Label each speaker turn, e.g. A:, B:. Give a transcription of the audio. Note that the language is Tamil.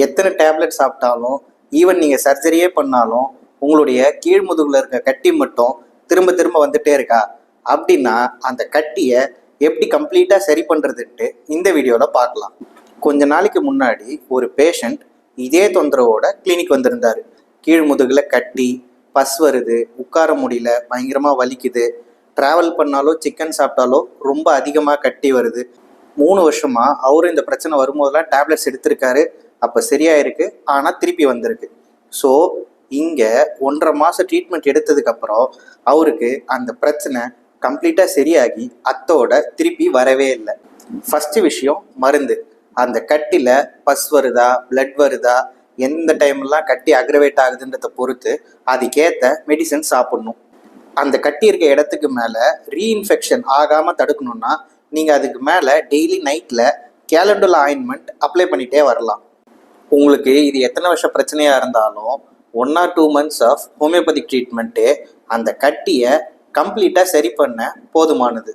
A: எத்தனை டேப்லெட் சாப்பிட்டாலும், ஈவன் நீங்கள் சர்ஜரியே பண்ணாலும் உங்களுடைய கீழ்முதுகில் இருக்க கட்டி மட்டும் திரும்ப திரும்ப வந்துட்டே இருக்கா அப்படின்னா அந்த கட்டியை எப்படி கம்ப்ளீட்டாக சரி பண்ணுறதுன்ட்டு இந்த வீடியோவில் பார்க்கலாம். கொஞ்ச நாளைக்கு முன்னாடி ஒரு பேஷண்ட் இதே தொந்தரவோட கிளினிக் வந்திருந்தார். கீழ்முதுகில் கட்டி, பஸ் வருது, உட்கார முடியல, பயங்கரமாக வலிக்குது, ட்ராவல் பண்ணாலோ சிக்கன் சாப்பிட்டாலோ ரொம்ப அதிகமாக கட்டி வருது. 3 வருஷமாக அவரும் இந்த பிரச்சனை வரும்போதெல்லாம் டேப்லெட்ஸ் எடுத்திருக்காரு. அப்போ சரியாயிருக்கு, ஆனால் திருப்பி வந்திருக்கு. ஸோ இங்கே 1.5 மாதம் ட்ரீட்மெண்ட் எடுத்ததுக்கப்புறம் அவருக்கு அந்த பிரச்சனை கம்ப்ளீட்டாக சரியாகி அத்தோட திருப்பி வரவே இல்லை. ஃபஸ்ட்டு விஷயம் மருந்து. அந்த கட்டியில் பஸ் வருதா, பிளட் வருதா, எந்த டைம்லாம் கட்டி அக்ரவேட் ஆகுதுன்றதை பொறுத்து அதுக்கேற்ற மெடிசன் சாப்பிட்ணும். அந்த கட்டி இருக்க இடத்துக்கு மேலே ரீஇன்ஃபெக்ஷன் ஆகாமல் தடுக்கணுன்னா நீங்கள் அதுக்கு மேலே டெய்லி நைட்டில் கேலண்டோலா ஆயின்மெண்ட் அப்ளை பண்ணிகிட்டே வரலாம். உங்களுக்கு இது எத்தனை வருஷம் பிரச்சனையாக இருந்தாலும் 1 or 2 months ஆஃப் ஹோமியோபதிக் ட்ரீட்மெண்ட்டே அந்த கட்டியை கம்ப்ளீட்டாக சரி பண்ண போதுமானது.